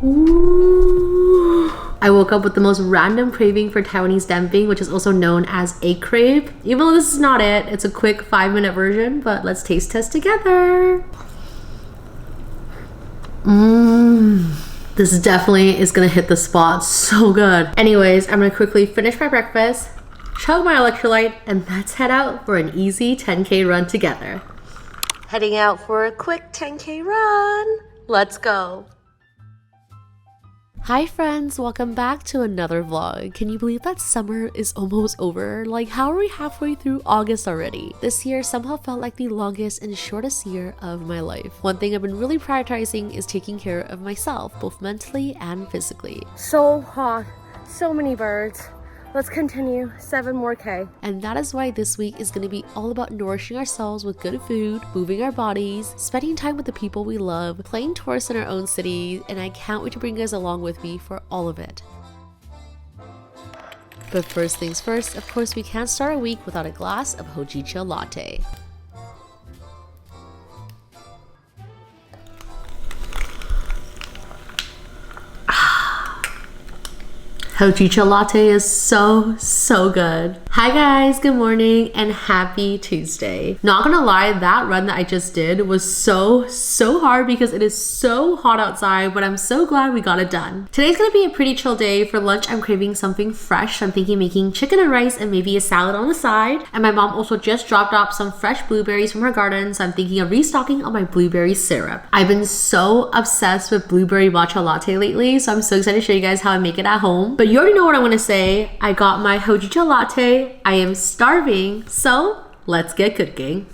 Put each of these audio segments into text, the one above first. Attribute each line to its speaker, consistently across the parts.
Speaker 1: Ooh. I woke up with the most random craving for Taiwanese dumpling, which is also known as egg crepe. Even though this is not it, it's a quick 5-minute version, but let's taste test together. This definitely is gonna hit the spot so good. Anyways, I'm gonna quickly finish my breakfast, chug my electrolyte, and let's head out for an easy 10K run together. Heading out for a quick 10K run. Let's go. Hi friends, welcome back to another vlog. Can you believe that summer is almost over? Like, how are we halfway through August already? This year somehow felt like the longest and shortest year of my life. One thing I've been really prioritizing is taking care of myself, both mentally and physically.
Speaker 2: So hot, so many birds. Let's continue, 7 more K.
Speaker 1: And that is why this week is going to be all about nourishing ourselves with good food, moving our bodies, spending time with the people we love, playing tourists in our own city, and I can't wait to bring you guys along with me for all of it. But first things first, of course we can't start a week without a glass of hojicha latte. Hojicha latte is so good. Hi guys, good morning and happy Tuesday. Not gonna lie, that run that I just did was so hard because it is so hot outside, but I'm so glad we got it done. Today's gonna be a pretty chill day. For lunch, I'm craving something fresh. I'm thinking making chicken and rice and maybe a salad on the side. And my mom also just dropped off some fresh blueberries from her garden, so I'm thinking of restocking on my blueberry syrup. I've been so obsessed with blueberry matcha latte lately, so I'm so excited to show you guys how I make it at home. But you already know what I'm gonna say. I got my hojicha latte. I am starving, so let's get cooking.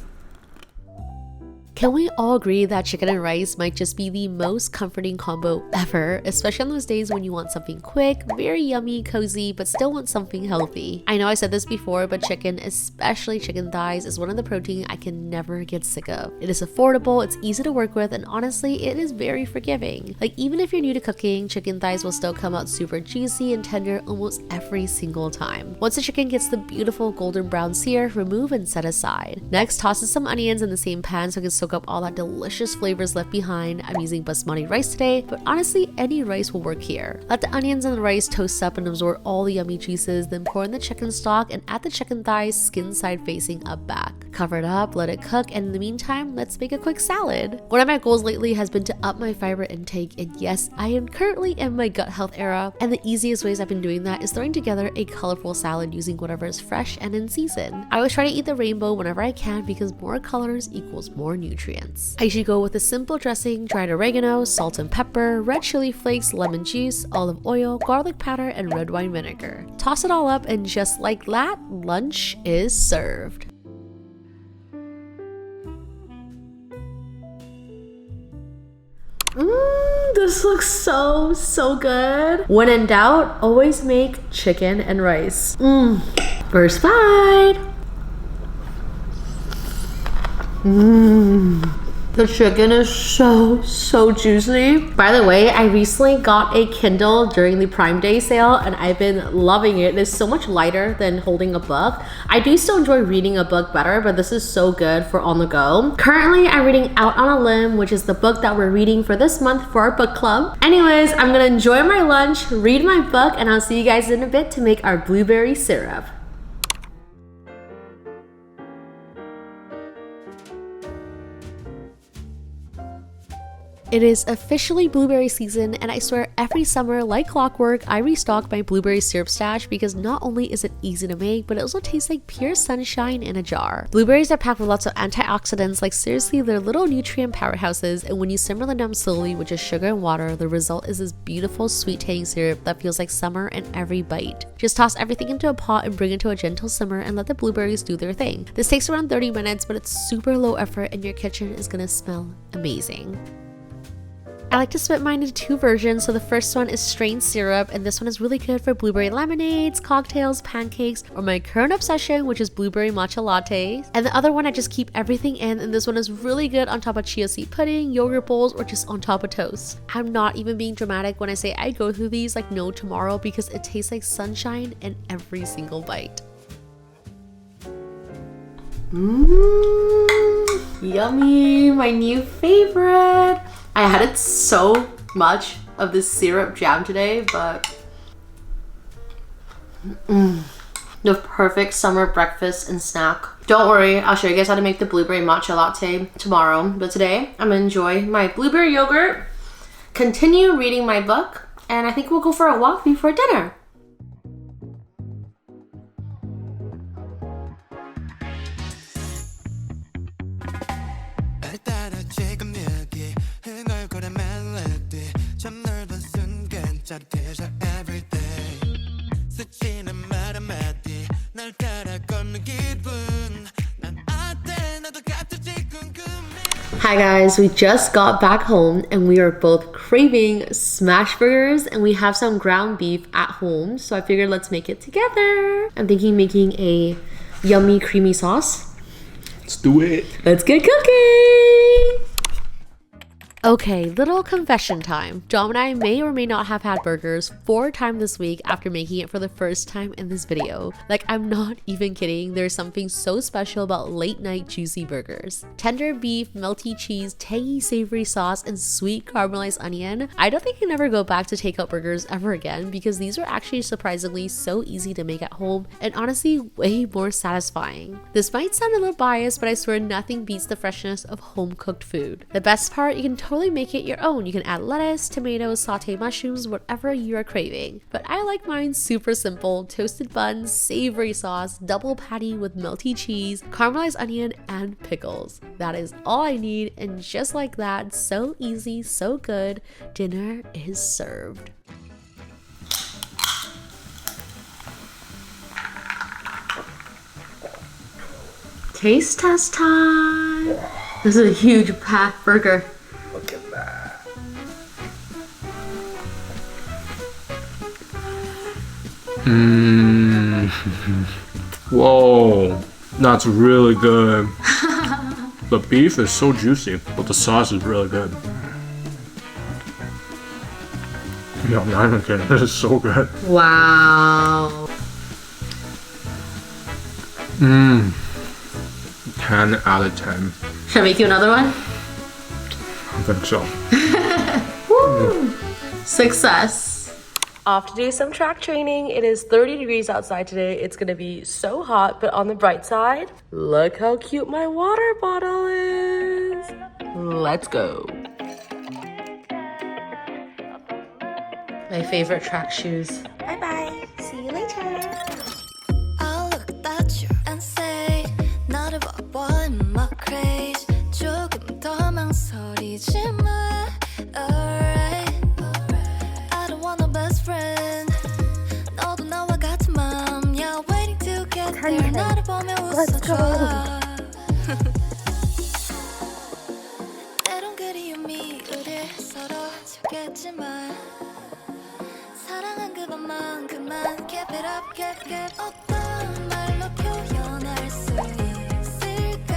Speaker 1: Can we all agree that chicken and rice might just be the most comforting combo ever, especially on those days when you want something quick, very yummy, cozy, but still want something healthy? I know I said this before, but chicken, especially chicken thighs, is one of the protein I can never get sick of. It is affordable, it's easy to work with, and honestly, it is very forgiving. Like, even if you're new to cooking, chicken thighs will still come out super juicy and tender almost every single time. Once the chicken gets the beautiful golden brown sear, remove and set aside. Next, toss in some onions in the same pan so it can soak up all that delicious flavors left behind. I'm using basmati rice today, but honestly any rice will work here. Let the onions and the rice toast up and absorb all the yummy juices, then pour in the chicken stock and add the chicken thighs skin side facing up back. Cover it up, let it cook, and in the meantime, let's make a quick salad. One of my goals lately has been to up my fiber intake, and yes, I am currently in my gut health era, and the easiest ways I've been doing that is throwing together a colorful salad using whatever is fresh and in season. I always try to eat the rainbow whenever I can because more colors equals more nutrients. I should go with a simple dressing, dried oregano, salt and pepper, red chili flakes, lemon juice, olive oil, garlic powder, and red wine vinegar. Toss it all up, and just like that, lunch is served. This looks so good. When in doubt, always make chicken and rice. First bite. The chicken is so juicy. By the way, I recently got a Kindle during the Prime Day sale and I've been loving it. It's so much lighter than holding a book. I do still enjoy reading a book better, but this is so good for on the go. Currently, I'm reading Out on a Limb, which is the book that we're reading for this month for our book club. Anyways, I'm gonna enjoy my lunch, read my book, and I'll see you guys in a bit to make our blueberry syrup. It is officially blueberry season, and I swear every summer, like clockwork, I restock my blueberry syrup stash because not only is it easy to make, but it also tastes like pure sunshine in a jar. Blueberries are packed with lots of antioxidants, like seriously, they're little nutrient powerhouses, and when you simmer them down slowly with just sugar and water, the result is this beautiful sweet tangy syrup that feels like summer in every bite. Just toss everything into a pot and bring it to a gentle simmer and let the blueberries do their thing. This takes around 30 minutes, but it's super low effort and your kitchen is gonna smell amazing. I like to split mine into two versions. So the first one is strained syrup, and this one is really good for blueberry lemonades, cocktails, pancakes, or my current obsession, which is blueberry matcha lattes. And the other one I just keep everything in, and this one is really good on top of chia seed pudding, yogurt bowls, or just on top of toast. I'm not even being dramatic when I say I go through these like no tomorrow because it tastes like sunshine in every single bite. Yummy, my new favorite. I had so much of this syrup jam today, but the perfect summer breakfast and snack. Don't worry, I'll show you guys how to make the blueberry matcha latte tomorrow, but today I'm gonna enjoy my blueberry yogurt, continue reading my book, and I think we'll go for a walk before dinner. Hi guys, we just got back home and we are both craving smash burgers, and we have some ground beef at home, so I figured let's make it together. I'm thinking making a yummy creamy sauce.
Speaker 3: Let's do it.
Speaker 1: Let's get cooking. Okay, little confession time. Dom and I may or may not have had burgers 4 times this week after making it for the first time in this video. Like, I'm not even kidding. There's something so special about late night juicy burgers. Tender beef, melty cheese, tangy savory sauce, and sweet caramelized onion. I don't think I can ever go back to takeout burgers ever again because these are actually surprisingly so easy to make at home and honestly way more satisfying. This might sound a little biased, but I swear nothing beats the freshness of home cooked food. The best part, you can totally make it your own. You can add lettuce, tomatoes, sauteed mushrooms, whatever you are craving. But I like mine super simple: toasted buns, savory sauce, double patty with melty cheese, caramelized onion, and pickles. That is all I need, and just like that, so easy, so good, dinner is served. Taste test time. This is a huge packed burger.
Speaker 3: Look at that. Whoa, that's really good. The beef is so juicy, but the sauce is really good. Yeah, I'm not even kidding. This is so good.
Speaker 1: Wow.
Speaker 3: 10 out of 10.
Speaker 1: Should I make you another one?
Speaker 3: I think so.
Speaker 1: Woo! Success.
Speaker 2: Off to do some track training. It is 30 degrees outside today. It's gonna be so hot, but on the bright side, look how cute my water bottle is. Let's go. My favorite track shoes. Bye bye. See you later.
Speaker 4: I'll look at you and say 나를 봐봐 in my craze 조금 더 망설이지 마. Alright, I don't want a best friend. 너도 나와 같은 맘이야. Waiting to get there. 나를 보며 웃어줘. 때론 그리움이 우릴 서로 죽겠지만 사랑한 그것만큼만 keep it up, keep 어떤 말로 표현할 수 있을까?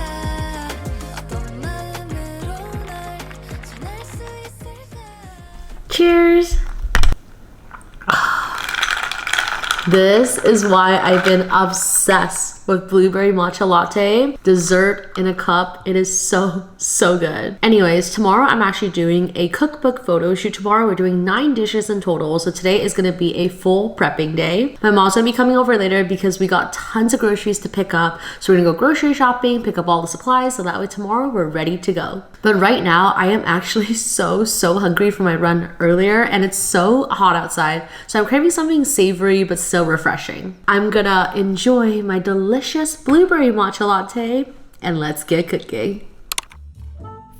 Speaker 4: 어떤 마음으로 날 전할 수 있을까?
Speaker 1: Cheers. This is why I've been obsessed with blueberry matcha latte, dessert in a cup. It is so, so good. Anyways, tomorrow I'm actually doing a cookbook photo shoot. Tomorrow we're doing 9 dishes in total. So today is gonna be a full prepping day. My mom's gonna be coming over later because we got tons of groceries to pick up. So we're gonna go grocery shopping, pick up all the supplies, so that way tomorrow we're ready to go. But right now I am actually so hungry from my run earlier, and it's so hot outside. So I'm craving something savory but still refreshing. I'm gonna enjoy my delicious blueberry matcha latte and let's get cooking.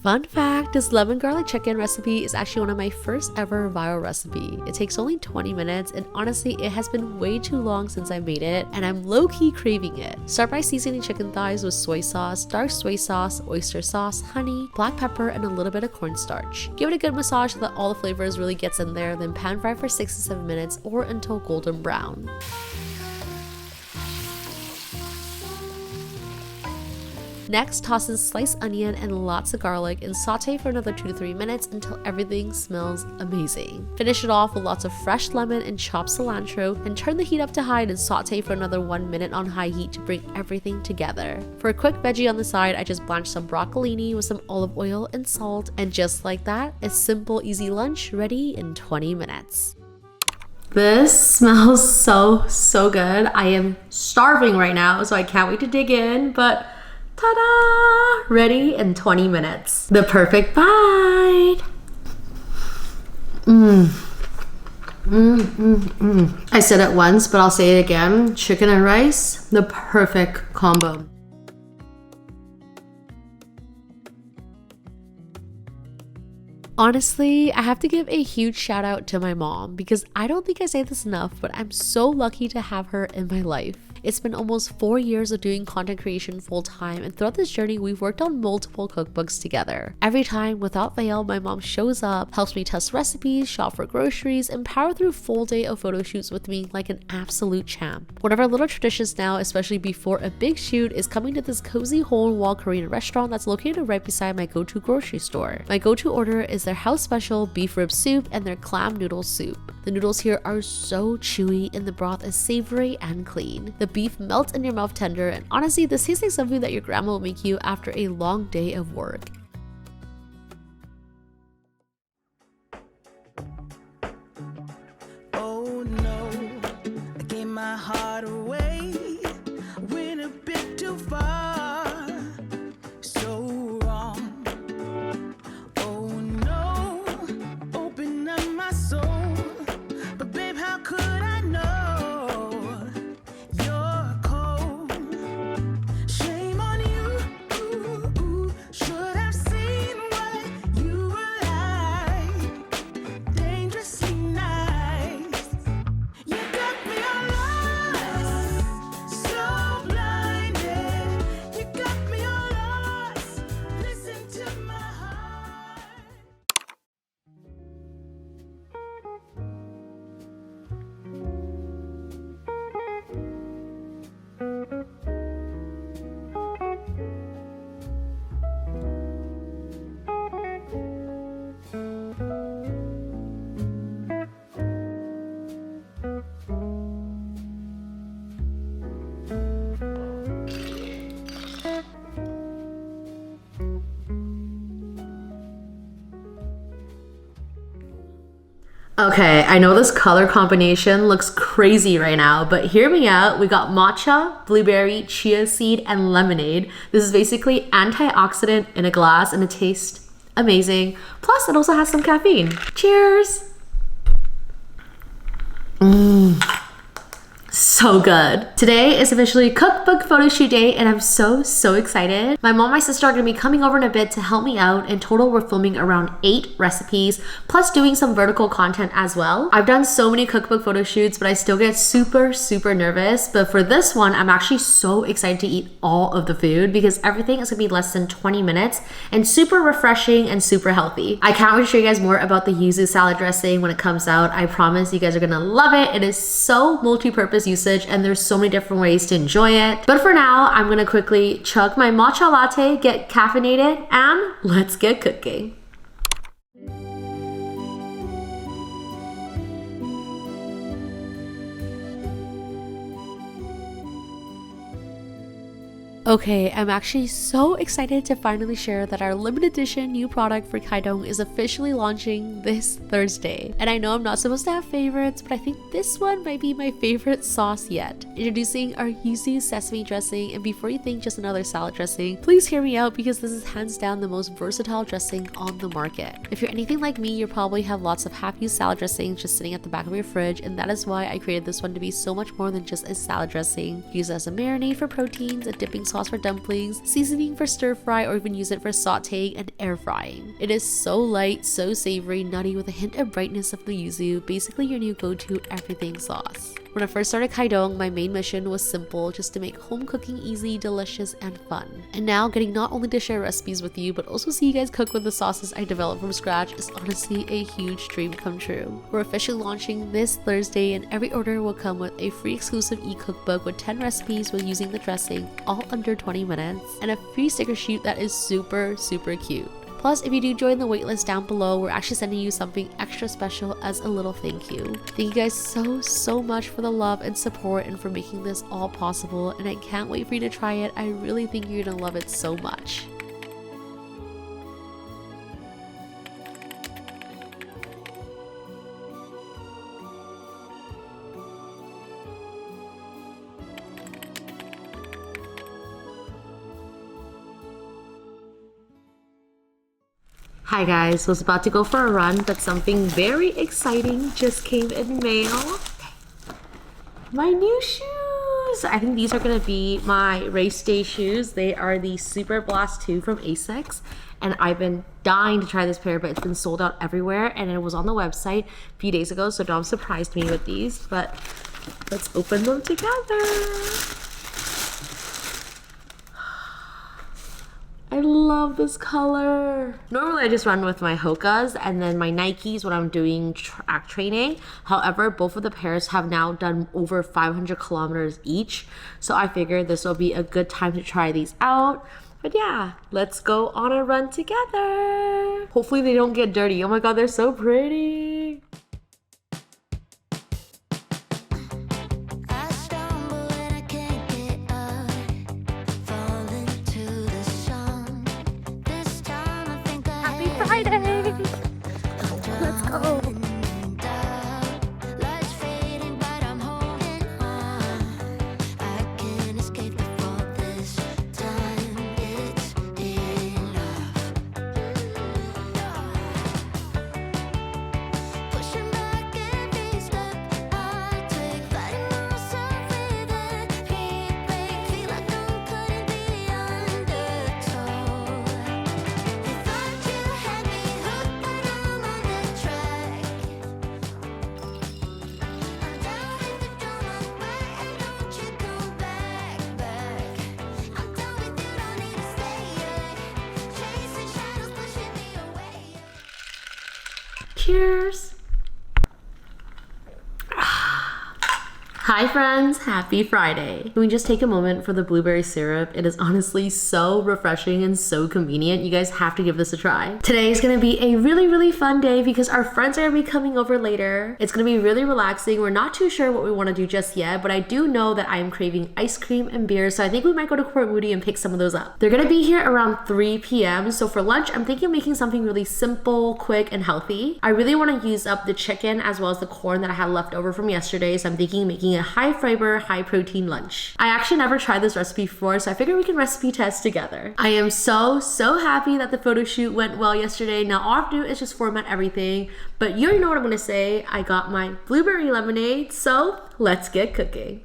Speaker 1: Fun fact, this lemon garlic chicken recipe is actually one of my first ever viral recipe. It takes only 20 minutes, and honestly it has been way too long since I made it, and I'm low-key craving it. Start by seasoning chicken thighs with soy sauce, dark soy sauce, oyster sauce, honey, black pepper, and a little bit of cornstarch. Give it a good massage so that all the flavors really gets in there, then pan fry for 6 to 7 minutes or until golden brown. Next, toss in sliced onion and lots of garlic and saute for another 2 to 3 minutes until everything smells amazing. Finish it off with lots of fresh lemon and chopped cilantro, and turn the heat up to high and saute for another 1 minute on high heat to bring everything together. For a quick veggie on the side, I just blanched some broccolini with some olive oil and salt, and just like that, a simple easy lunch ready in 20 minutes. This smells so good. I am starving right now, so I can't wait to dig in, but ta-da! Ready in 20 minutes. The perfect bite. I said it once, but I'll say it again. Chicken and rice, the perfect combo. Honestly, I have to give a huge shout out to my mom because I don't think I say this enough, but I'm so lucky to have her in my life. It's been almost 4 years of doing content creation full time, and throughout this journey, we've worked on multiple cookbooks together. Every time, without fail, my mom shows up, helps me test recipes, shop for groceries, and power through a full day of photo shoots with me like an absolute champ. One of our little traditions now, especially before a big shoot, is coming to this cozy hole-in-wall Korean restaurant that's located right beside my go-to grocery store. My go-to order is their house special beef rib soup and their clam noodle soup. The noodles here are so chewy and the broth is savory and clean. The beef melts in your mouth tender, and honestly, this tastes like something that your grandma will make you after a long day of work.
Speaker 5: Oh no, I gave my heart away, went a bit too far, so wrong. Oh no, open up my soul, but babe, how could I know you're cold? Shame on you, should have seen what you were like, dangerously nice. You got me all lost, so blinded. You got me all lost, listen to my heart.
Speaker 1: Okay, I know this color combination looks crazy right now, but hear me out. We got matcha, blueberry, chia seed, and lemonade. This is basically antioxidant in a glass, and it tastes amazing. Plus, it also has some caffeine. Cheers! So good. Today is officially cookbook photo shoot day, and I'm so excited. My mom and my sister are gonna be coming over in a bit to help me out. In total, we're filming around 8 recipes, plus doing some vertical content as well. I've done so many cookbook photo shoots, but I still get super nervous. But for this one, I'm actually so excited to eat all of the food because everything is gonna be less than 20 minutes and super refreshing and super healthy. I can't wait to show you guys more about the yuzu salad dressing when it comes out. I promise you guys are gonna love it. It is so multi-purpose usage, and there's so many different ways to enjoy it. But for now, I'm gonna quickly chug my matcha latte, get caffeinated, and let's get cooking. Okay, I'm actually so excited to finally share that our limited edition new product for kaidong is officially launching this Thursday. And I know I'm not supposed to have favorites, but I think this one might be my favorite sauce yet. Introducing our Yuzu Sesame Dressing, and before you think just another salad dressing, please hear me out because this is hands down the most versatile dressing on the market. If you're anything like me, you probably have lots of half-used salad dressings just sitting at the back of your fridge, and that is why I created this one to be so much more than just a salad dressing. Use it as a marinade for proteins, a dipping sauce for dumplings, seasoning for stir fry, or even use it for sauteing and air frying. It is so light, so savory, nutty with a hint of brightness of the yuzu, basically your new go-to everything sauce. When I first started kaidong, my main mission was simple, just to make home cooking easy, delicious, and fun. And now getting not only to share recipes with you, but also see you guys cook with the sauces I developed from scratch is honestly a huge dream come true. We're officially launching this Thursday, and every order will come with a free exclusive e-cookbook with 10 recipes with using the dressing, all under 20 minutes, and a free sticker sheet that is super cute. Plus, if you do join the waitlist down below, we're actually sending you something extra special as a little thank you. Thank you guys so much for the love and support and for making this all possible, and I can't wait for you to try it. I really think you're gonna love it so much. Hi guys, was about to go for a run, but something very exciting just came in mail. My new shoes! I think these are gonna be my race day shoes. They are the Super Blast 2 from Asics, and I've been dying to try this pair, but it's been sold out everywhere, and it was on the website a few days ago, so Dom surprised me with these, but let's open them together. I love this color. Normally I just run with my Hokas and then my Nikes when I'm doing track training. However, both of the pairs have now done over 500 kilometers each. So I figured this will be a good time to try these out. But yeah, let's go on a run together. Hopefully they don't get dirty. Oh my God, they're so pretty. Friday! Let's go! Cheers! Hi friends, happy Friday. Can we just take a moment for the blueberry syrup? It is honestly so refreshing and so convenient. You guys have to give this a try. Today is gonna be a really fun day because our friends are gonna be coming over later. It's gonna be really relaxing. We're not too sure what we wanna do just yet, but I do know that I am craving ice cream and beer, so I think we might go to Port Moody and pick some of those up. They're gonna be here around 3 p.m. So for lunch, I'm thinking of making something really simple, quick, and healthy. I really wanna use up the chicken as well as the corn that I had left over from yesterday, so I'm thinking of making a high fiber, high protein lunch. I actually never tried this recipe before, so I figured we can recipe test together. I am so happy that the photo shoot went well yesterday. Now all I have to do is just format everything, but you already know what I'm gonna say. I got my blueberry lemonade, so let's get cooking.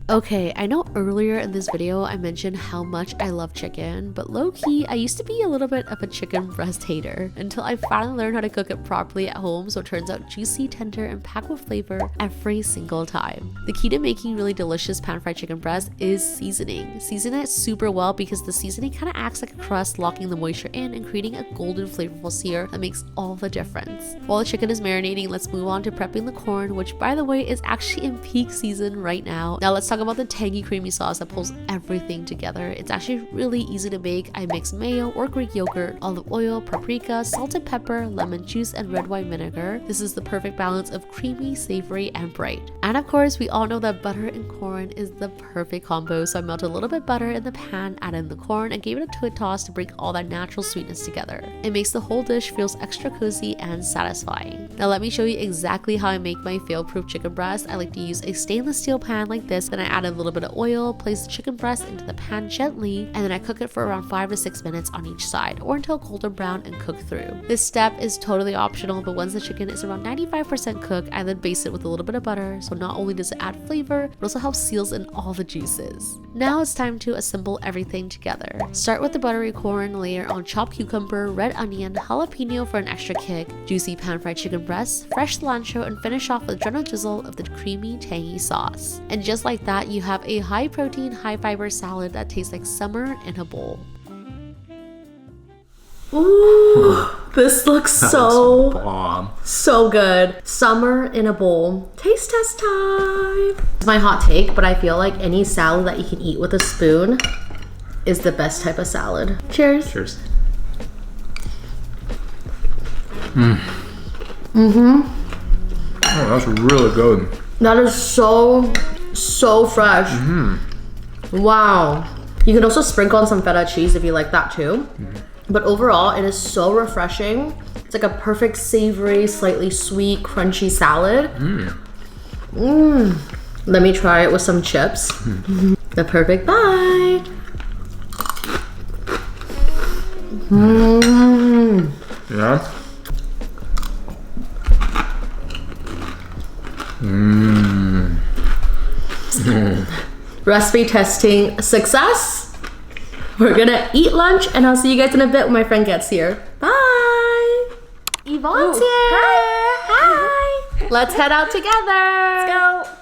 Speaker 1: Okay, I know earlier in this video I mentioned how much I love chicken, but low-key, I used to be a little bit of a chicken breast hater until I finally learned how to cook it properly at home, so it turns out juicy, tender, and packed with flavor every single time. The key to making really delicious pan-fried chicken breast is seasoning. Season it super well because the seasoning kind of acts like a crust, locking the moisture in and creating a golden flavorful sear that makes all the difference. While the chicken is marinating, let's move on to prepping the corn, which by the way is actually in peak season right now. Now let's talk talk about the tangy creamy sauce that pulls everything together. It's actually really easy to make. I mix mayo or Greek yogurt, olive oil, paprika, salt and pepper, lemon juice, and red wine vinegar. This is the perfect balance of creamy, savory, and bright. And of course, we all know that butter and corn is the perfect combo, so I melted a little bit of butter in the pan, added in the corn, and gave it a toss to bring all that natural sweetness together. It makes the whole dish feels extra cozy and satisfying. Now let me show you exactly how I make my fail-proof chicken breast. I like to use a stainless steel pan like this, then I add a little bit of oil, place the chicken breast into the pan gently, and then I cook it for around 5 to 6 minutes on each side, or until golden brown and cooked through. This step is totally optional, but once the chicken is around 95% cooked, I then baste it with a little bit of butter, so not only does it add flavor, but also helps seals in all the juices. Now it's time to assemble everything together. Start with the buttery corn, layer on chopped cucumber, red onion, jalapeno for an extra kick, juicy pan-fried chicken breasts, fresh cilantro, and finish off with a gentle drizzle of the creamy, tangy sauce. And just like that, you have a high-protein, high-fiber salad that tastes like summer in a bowl. Ooh, this looks so good. Summer in a bowl. Taste test time. It's my hot take, but I feel like any salad that you can eat with a spoon is the best type of salad. Cheers.
Speaker 3: Cheers. Oh, that's really good.
Speaker 1: That is so fresh. Wow. You can also sprinkle on some feta cheese if you like that too. But overall, it is so refreshing. It's like a perfect savory, slightly sweet, crunchy salad. Let me try it with some chips. The perfect bite.
Speaker 3: Yeah.
Speaker 1: Recipe testing success. We're gonna eat lunch and I'll see you guys in a bit when my friend gets here. Bye. Yvonne's here. Hi. Let's head out together. Let's go.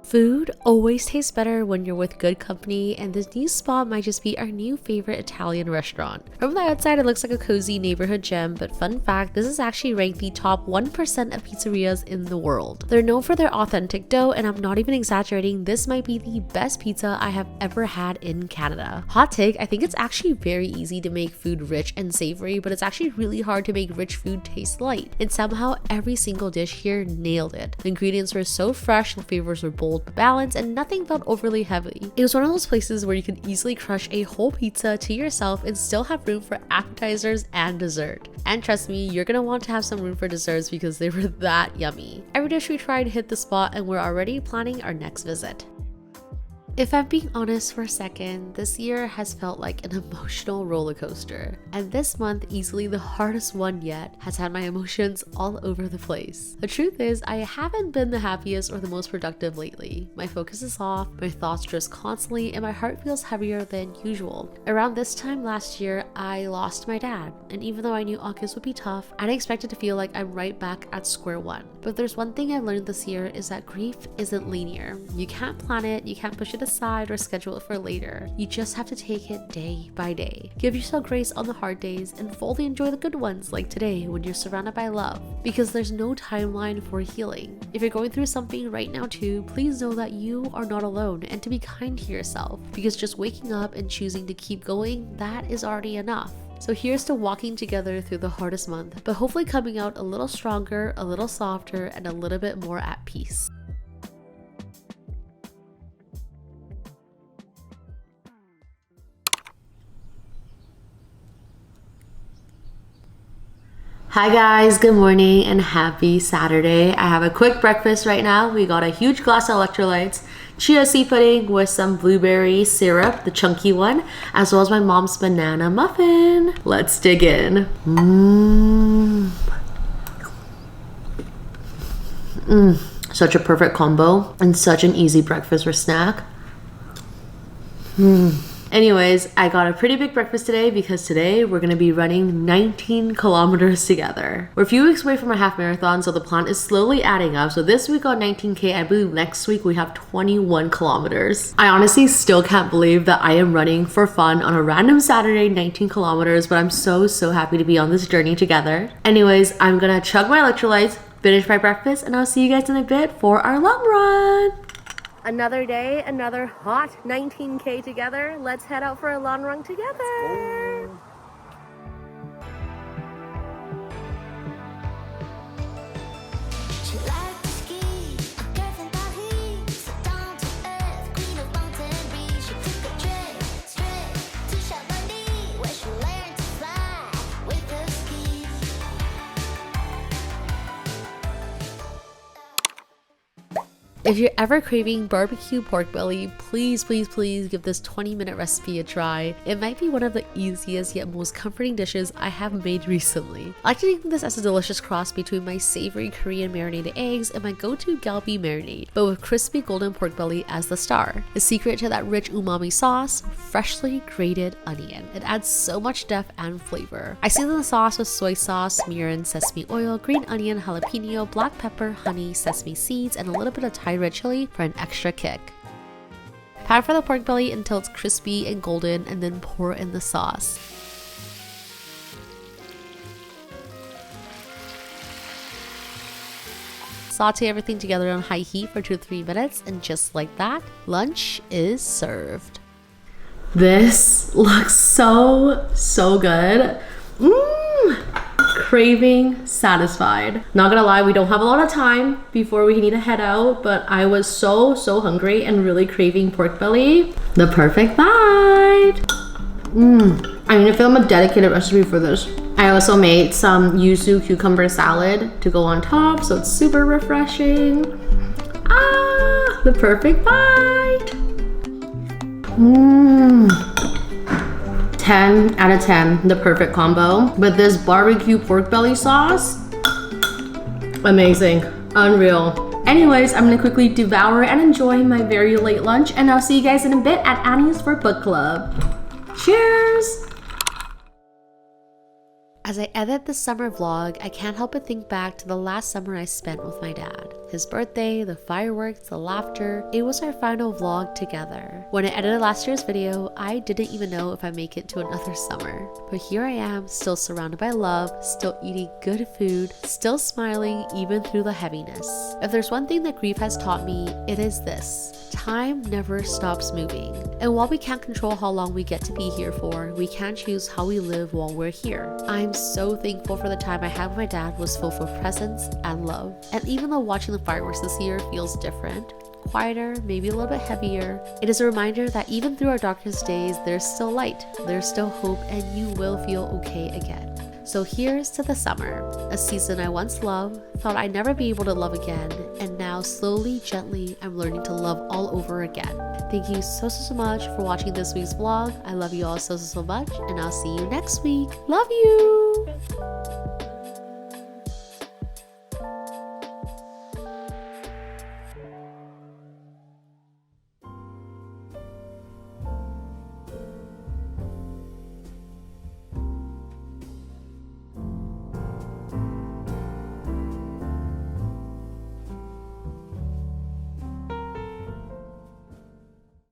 Speaker 1: Food always tastes better when you're with good company, and this new spot might just be our new favorite Italian restaurant. From the outside, it looks like a cozy neighborhood gem, but fun fact, this is actually ranked the top 1% of pizzerias in the world. They're known for their authentic dough, and I'm not even exaggerating, this might be the best pizza I have ever had in Canada. Hot take, I think it's actually very easy to make food rich and savory, but it's actually really hard to make rich food taste light. And somehow every single dish here nailed it. The ingredients were so fresh, the flavors were bold but balanced, and nothing felt overly heavy. It was one of those places where you can easily crush a whole pizza to yourself and still have room for appetizers and dessert. And trust me, you're gonna want to have some room for desserts because they were that yummy. Every dish we tried hit the spot, and we're already planning our next visit. If I'm being honest for a second, this year has felt like an emotional roller coaster. And this month, easily the hardest one yet, has had my emotions all over the place. The truth is, I haven't been the happiest or the most productive lately. My focus is off, my thoughts drift constantly, and my heart feels heavier than usual. Around this time last year, I lost my dad. And even though I knew August would be tough, I didn't expect it to feel like I'm right back at square one. But if there's one thing I learned this year is that grief isn't linear. You can't plan it, you can't push it aside or schedule it for later. You just have to take it day by day. Give yourself grace on the hard days and fully enjoy the good ones, like today when you're surrounded by love, because there's no timeline for healing. If you're going through something right now too, please know that you are not alone, and to be kind to yourself, because just waking up and choosing to keep going, that is already enough. So here's to walking together through the hardest month, but hopefully coming out a little stronger, a little softer, and a little bit more at peace. Hi guys, good morning and happy Saturday. I have a quick breakfast right now. We got a huge glass of electrolytes, chia seed pudding with some blueberry syrup, the chunky one, as well as my mom's banana muffin. Let's dig in. Such a perfect combo and such an easy breakfast or snack. Anyways, I got a pretty big breakfast today because today we're gonna be running 19 kilometers together. We're a few weeks away from our half marathon, so the plan is slowly adding up. So this week on 19K, I believe next week we have 21 kilometers. I honestly still can't believe that I am running for fun on a random Saturday 19 kilometers, but I'm so happy to be on this journey together. Anyways, I'm gonna chug my electrolytes, finish my breakfast, and I'll see you guys in a bit for our long run. Another day, another hot 19K together. Let's head out for a long run together.
Speaker 4: She liked to ski, a girl from Paris, down to earth, queen of mountain breeze. She took a trip straight to Chamonix, where she learned to fly with her skis.
Speaker 1: If you're ever craving barbecue pork belly, please give this 20-minute recipe a try. It might be one of the easiest yet most comforting dishes I have made recently. I like to think this as a delicious cross between my savory Korean marinated eggs and my go-to galbi marinade, but with crispy golden pork belly as the star. The secret to that rich umami sauce, freshly grated onion. It adds so much depth and flavor. I season the sauce with soy sauce, mirin, sesame oil, green onion, jalapeno, black pepper, honey, sesame seeds, and a little bit of Thai red chili for an extra kick. Pan for the pork belly until it's crispy and golden, and then pour in the sauce. Saute everything together on high heat for 2 to 3 minutes, and just like that, lunch is served. This looks so good. Craving satisfied. Not gonna lie, we don't have a lot of time before we need to head out, but I was so hungry and really craving pork belly. The perfect bite. I need to film a dedicated recipe for this. I also made some yuzu cucumber salad to go on top, so it's super refreshing. The perfect bite. 10 out of 10, the perfect combo. With this barbecue pork belly sauce, amazing, unreal. Anyways, I'm gonna quickly devour and enjoy my very late lunch, and I'll see you guys in a bit at Annie's for book club. Cheers! As I edit the summer vlog, I can't help but think back to the last summer I spent with my dad. His birthday, the fireworks, the laughter, it was our final vlog together. When I edited last year's video, I didn't even know if I'd make it to another summer. But here I am, still surrounded by love, still eating good food, still smiling even through the heaviness. If there's one thing that grief has taught me, it is this. Time never stops moving. And while we can't control how long we get to be here for, we can choose how we live while we're here. I'm so thankful for the time I had with my dad was filled with presence and love. And even though watching the fireworks this year feels different, quieter, maybe a little bit heavier, it is a reminder that even through our darkest days, there's still light, there's still hope, and you will feel okay again. So here's to the summer, a season I once loved, thought I'd never be able to love again, and now slowly, gently, I'm learning to love all over again. Thank you so much for watching this week's vlog. I love you all so much, and I'll see you next week. Love you!